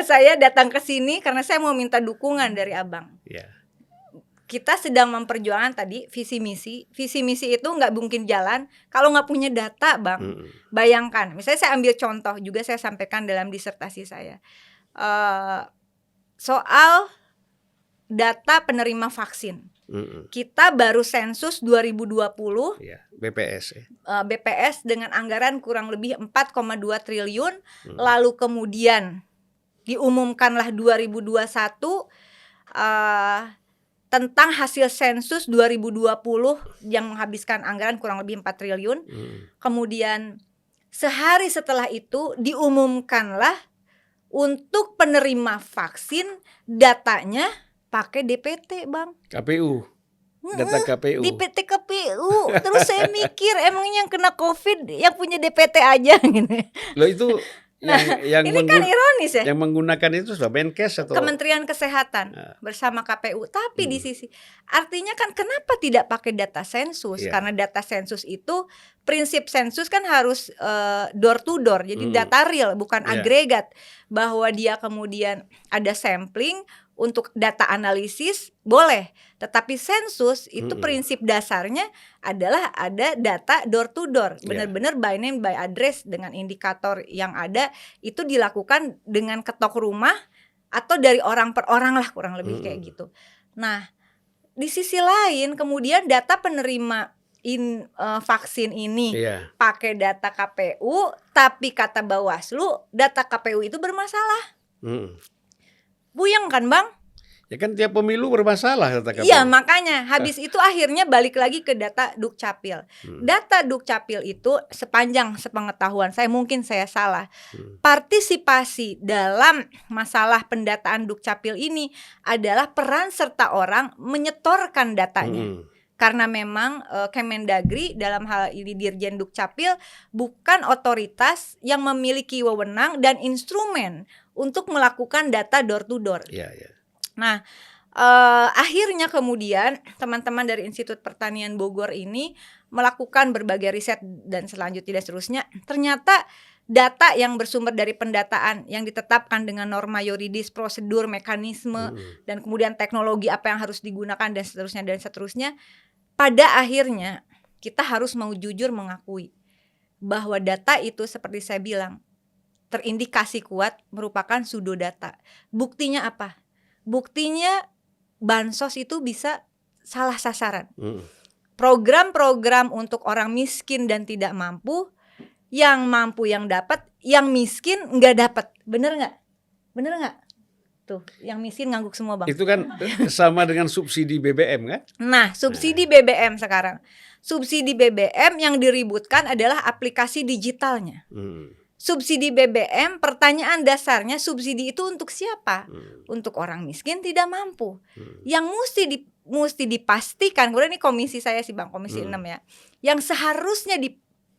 saya datang ke sini karena saya mau minta dukungan dari Abang. Ya. Kita sedang memperjuangkan tadi visi misi itu nggak mungkin jalan kalau nggak punya data, Bang. Bayangkan, misalnya saya ambil contoh juga, saya sampaikan dalam disertasi saya soal data penerima vaksin. Kita baru sensus 2020 ya, BPS BPS dengan anggaran kurang lebih 4,2 triliun. Lalu kemudian diumumkanlah 2021 tentang hasil sensus 2020 yang menghabiskan anggaran kurang lebih 4 triliun. Kemudian sehari setelah itu diumumkanlah untuk penerima vaksin datanya pakai DPT, Bang. KPU. Data KPU. DPT KPU. Terus saya mikir, emangnya yang kena COVID yang punya DPT aja gitu. Loh itu yang ini kan ironis ya. Yang menggunakan itu sudah Menkes atau Kementerian Kesehatan bersama KPU. Tapi di sisi artinya kan kenapa tidak pakai data sensus? Karena data sensus itu prinsip sensus kan harus door to door. Jadi data real, bukan agregat. Bahwa dia kemudian ada sampling untuk data analisis boleh, tetapi sensus itu prinsip dasarnya adalah ada data door to door, benar-benar by name by address dengan indikator yang ada itu dilakukan dengan ketok rumah atau dari orang per orang lah, kurang lebih kayak gitu. Nah, di sisi lain kemudian data penerima vaksin ini pakai data KPU, tapi kata Bawaslu data KPU itu bermasalah. Buyang kan, Bang? Ya kan tiap pemilu bermasalah data KPU. Iya, makanya habis itu akhirnya balik lagi ke data Dukcapil. Data Dukcapil itu sepanjang sepengetahuan saya, mungkin saya salah. Partisipasi dalam masalah pendataan Dukcapil ini adalah peran serta orang menyetorkan datanya. Karena memang Kemendagri dalam hal ini Dirjen Dukcapil bukan otoritas yang memiliki wewenang dan instrumen untuk melakukan data door to door. Nah, akhirnya kemudian teman-teman dari Institut Pertanian Bogor ini melakukan berbagai riset dan seterusnya. Ternyata data yang bersumber dari pendataan yang ditetapkan dengan norma yuridis, prosedur, mekanisme, dan kemudian teknologi apa yang harus digunakan dan seterusnya. Pada akhirnya kita harus mau jujur mengakui bahwa data itu seperti saya bilang terindikasi kuat merupakan pseudodata. Buktinya apa? Buktinya bansos itu bisa salah sasaran. Program-program untuk orang miskin dan tidak mampu, yang mampu yang dapat, yang miskin nggak dapat. Bener nggak? Tuh, yang miskin ngangguk semua, Bang. Itu kan sama dengan subsidi BBM kan? Nah, subsidi BBM sekarang. Subsidi BBM yang diributkan adalah aplikasi digitalnya. Subsidi BBM, pertanyaan dasarnya subsidi itu untuk siapa? Untuk orang miskin tidak mampu. Yang mesti dipastikan, kemudian ini komisi saya sih, Bang, komisi 6 ya. Yang seharusnya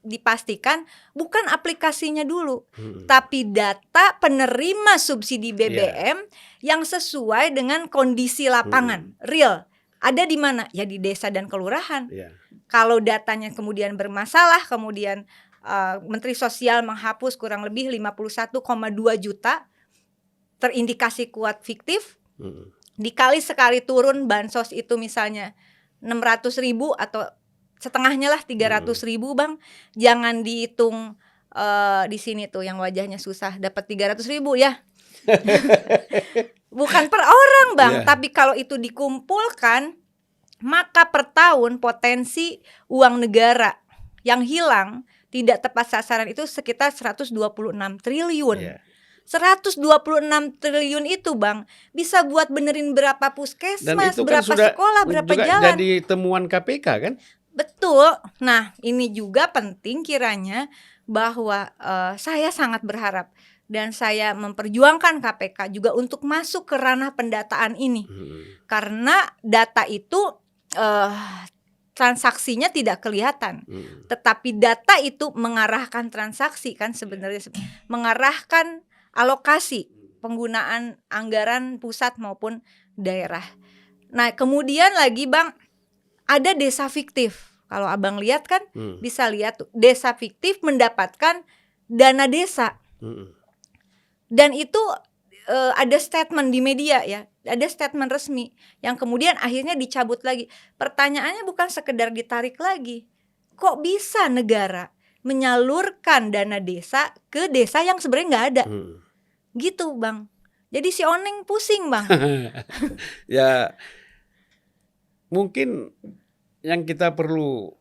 dipastikan bukan aplikasinya dulu, tapi data penerima subsidi BBM yang sesuai dengan kondisi lapangan, real. Ada di mana? Ya di desa dan kelurahan. Kalau datanya kemudian bermasalah, kemudian Menteri Sosial menghapus kurang lebih 51,2 juta terindikasi kuat fiktif, dikali sekali turun bansos itu misalnya 600.000 atau setengahnya lah 300.000, Bang. Jangan dihitung di sini tuh yang wajahnya susah dapat 300.000 ya. Bukan per orang, Bang, tapi kalau itu dikumpulkan maka per tahun potensi uang negara yang hilang tidak tepat sasaran itu sekitar 126 triliun. 126 triliun itu, Bang, bisa buat benerin berapa puskesmas, berapa sekolah, berapa jalan. Jadi temuan KPK kan? Betul. Nah, ini juga penting kiranya bahwa saya sangat berharap dan saya memperjuangkan KPK juga untuk masuk ke ranah pendataan ini. Karena data itu transaksinya tidak kelihatan. Tetapi data itu mengarahkan transaksi kan sebenarnya, mengarahkan alokasi penggunaan anggaran pusat maupun daerah. Nah, kemudian lagi, Bang, ada desa fiktif. Kalau Abang lihat kan bisa lihat tuh, desa fiktif mendapatkan dana desa. Dan itu ada statement di media ya, ada statement resmi yang kemudian akhirnya dicabut lagi. Pertanyaannya bukan sekedar ditarik lagi, kok bisa negara menyalurkan dana desa ke desa yang sebenarnya nggak ada, gitu Bang. Jadi si Oneng pusing Bang. Ya, mungkin yang kita perlu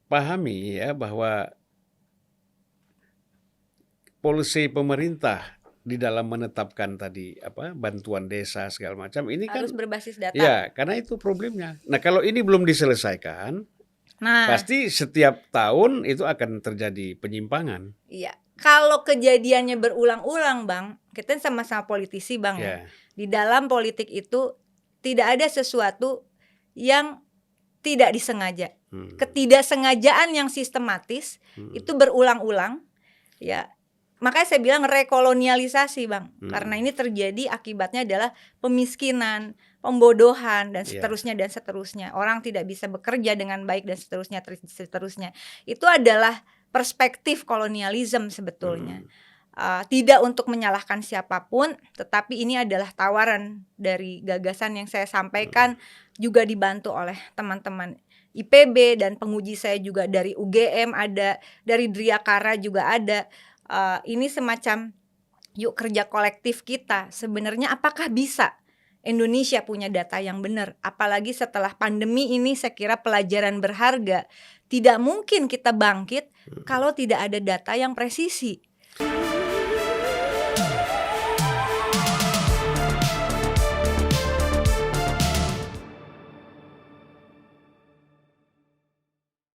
pahami ya bahwa polisi pemerintah di dalam menetapkan tadi bantuan desa segala macam ini Harus kan berbasis data. ya karena itu problemnya. Nah kalau ini belum diselesaikan, Nah, pasti setiap tahun itu akan terjadi penyimpangan. iya. Kalau kejadiannya berulang-ulang Bang, kita sama-sama politisi Bang ya. Ya. Di dalam politik itu tidak ada sesuatu yang tidak disengaja. Ketidaksengajaan yang sistematis itu berulang-ulang ya. Makanya saya bilang rekolonialisasi Bang. Karena ini terjadi akibatnya adalah pemiskinan, pembodohan dan seterusnya dan seterusnya. Orang tidak bisa bekerja dengan baik dan seterusnya. Itu adalah perspektif kolonialisme sebetulnya. Tidak untuk menyalahkan siapapun, tetapi ini adalah tawaran dari gagasan yang saya sampaikan, juga dibantu oleh teman-teman IPB dan penguji saya juga dari UGM ada, dari Driakara juga ada. Ini semacam yuk kerja kolektif kita. Sebenarnya apakah bisa Indonesia punya data yang benar? Apalagi setelah pandemi ini saya kira pelajaran berharga. Tidak mungkin kita bangkit kalau tidak ada data yang presisi.